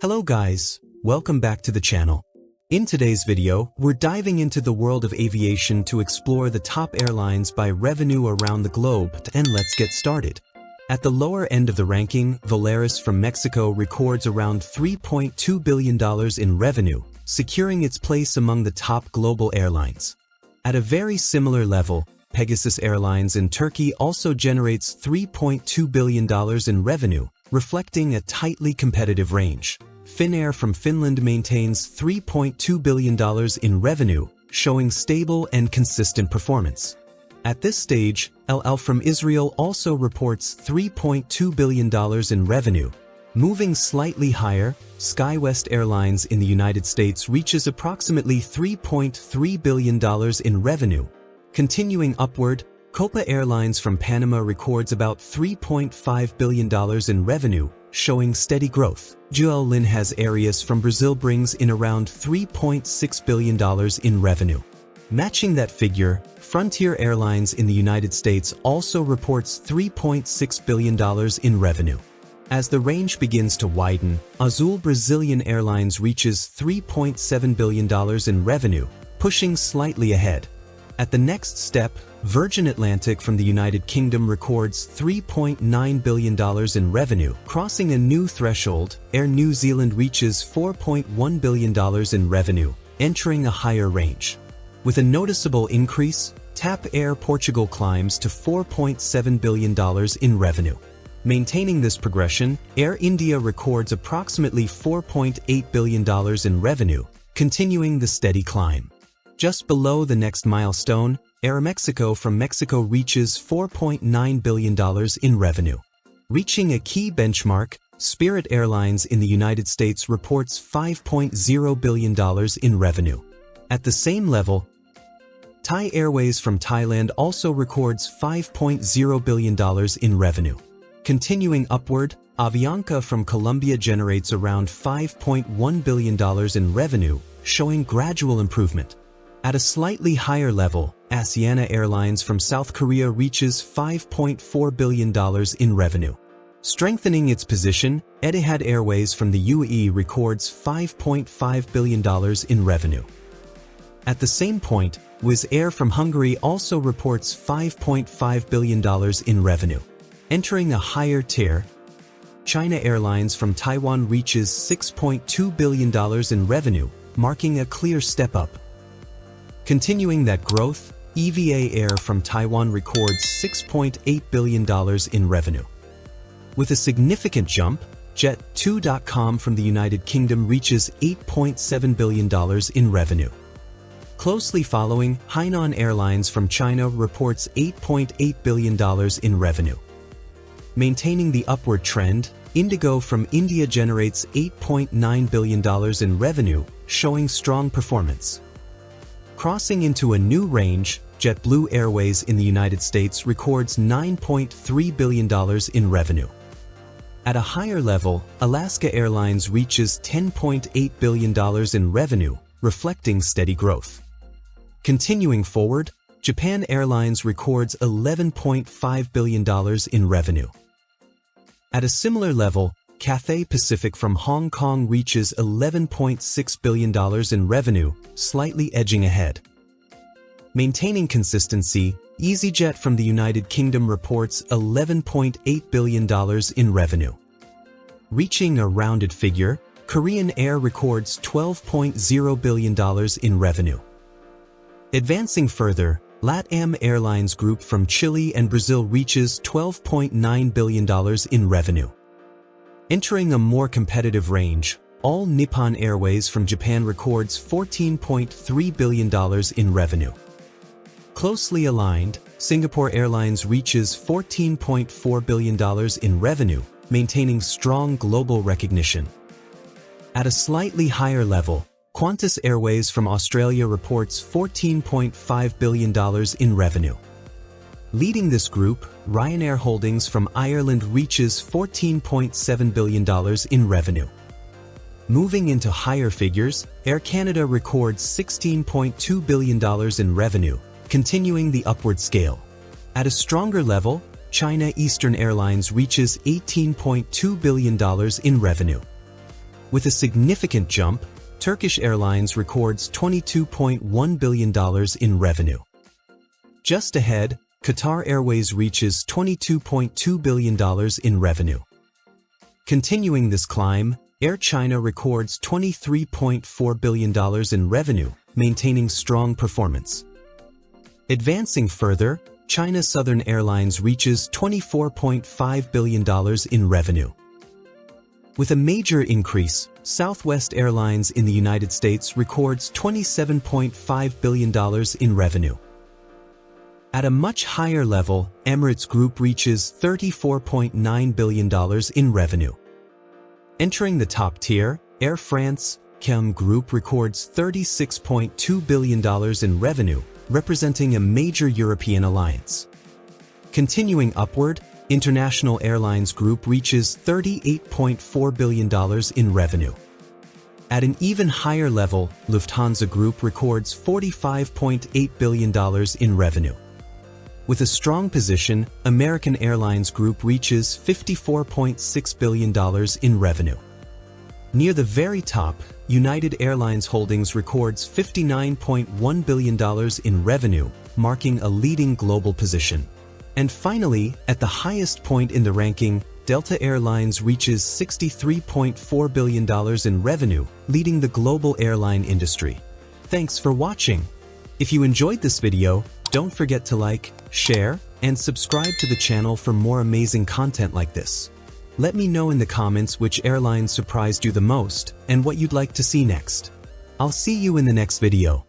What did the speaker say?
Hello guys, welcome back to the channel. In today's video, we're diving into the world of aviation to explore the top airlines by revenue around the globe, and let's get started. At the lower end of the ranking, Volaris from Mexico records around $3.2 billion in revenue, securing its place among the top global airlines. At a very similar level, Pegasus Airlines in Turkey also generates $3.2 billion in revenue, reflecting a tightly competitive range. Finnair from Finland maintains $3.2 billion in revenue, showing stable and consistent performance. At this stage, El Al from Israel also reports $3.2 billion in revenue. Moving slightly higher, SkyWest Airlines in the United States reaches approximately $3.3 billion in revenue. Continuing upward, Copa Airlines from Panama records about $3.5 billion in revenue, showing steady growth. Linhas Aéreas from Brazil brings in around $3.6 billion in revenue. Matching that figure, Frontier Airlines in the United States also reports $3.6 billion in revenue. As the range begins to widen, Azul Brazilian Airlines reaches $3.7 billion in revenue, pushing slightly ahead. At the next step, Virgin Atlantic from the United Kingdom records $3.9 billion in revenue. Crossing a new threshold, Air New Zealand reaches $4.1 billion in revenue, entering a higher range. With a noticeable increase, TAP Air Portugal climbs to $4.7 billion in revenue. Maintaining this progression, Air India records approximately $4.8 billion in revenue, continuing the steady climb. Just below the next milestone, Aeromexico from Mexico reaches $4.9 billion in revenue. Reaching a key benchmark, Spirit Airlines in the United States reports $5.0 billion in revenue. At the same level, Thai Airways from Thailand also records $5.0 billion in revenue. Continuing upward, Avianca from Colombia generates around $5.1 billion in revenue, showing gradual improvement. At a slightly higher level, Asiana Airlines from South Korea reaches $5.4 billion in revenue. Strengthening its position, Etihad Airways from the UAE records $5.5 billion in revenue. At the same point, Wizz Air from Hungary also reports $5.5 billion in revenue. Entering a higher tier, China Airlines from Taiwan reaches $6.2 billion in revenue, marking a clear step up. Continuing that growth, EVA Air from Taiwan records $6.8 billion in revenue. With a significant jump, Jet2.com from the United Kingdom reaches $8.7 billion in revenue. Closely following, Hainan Airlines from China reports $8.8 billion in revenue. Maintaining the upward trend, IndiGo from India generates $8.9 billion in revenue, showing strong performance. Crossing into a new range, JetBlue Airways in the United States records $9.3 billion in revenue. At a higher level, Alaska Airlines reaches $10.8 billion in revenue, reflecting steady growth. Continuing forward, Japan Airlines records $11.5 billion in revenue. At a similar level, Cathay Pacific from Hong Kong reaches $11.6 billion in revenue, slightly edging ahead. Maintaining consistency, EasyJet from the United Kingdom reports $11.8 billion in revenue. Reaching a rounded figure, Korean Air records $12.0 billion in revenue. Advancing further, LATAM Airlines Group from Chile and Brazil reaches $12.9 billion in revenue. Entering a more competitive range, All Nippon Airways from Japan records $14.3 billion in revenue. Closely aligned, Singapore Airlines reaches $14.4 billion in revenue, maintaining strong global recognition. At a slightly higher level, Qantas Airways from Australia reports $14.5 billion in revenue. Leading this group, Ryanair Holdings from Ireland reaches $14.7 billion in revenue. Moving into higher figures, Air Canada records $16.2 billion in revenue, continuing the upward scale. At a stronger level, China Eastern Airlines reaches $18.2 billion in revenue. With a significant jump, Turkish Airlines records $22.1 billion in revenue. Just ahead, Qatar Airways reaches $22.2 billion in revenue. Continuing this climb, Air China records $23.4 billion in revenue, maintaining strong performance. Advancing further, China Southern Airlines reaches $24.5 billion in revenue. With a major increase, Southwest Airlines in the United States records $27.5 billion in revenue. At a much higher level, Emirates Group reaches $34.9 billion in revenue. Entering the top tier, Air France-KLM Group records $36.2 billion in revenue, representing a major European alliance. Continuing upward, International Airlines Group reaches $38.4 billion in revenue. At an even higher level, Lufthansa Group records $45.8 billion in revenue. With a strong position, American Airlines Group reaches $54.6 billion in revenue. Near the very top, United Airlines Holdings records $59.1 billion in revenue, marking a leading global position. And finally, at the highest point in the ranking, Delta Air Lines reaches $63.4 billion in revenue, leading the global airline industry. Thanks for watching. If you enjoyed this video, don't forget to like, share, and subscribe to the channel for more amazing content like this. Let me know in the comments which airline surprised you the most and what you'd like to see next. I'll see you in the next video.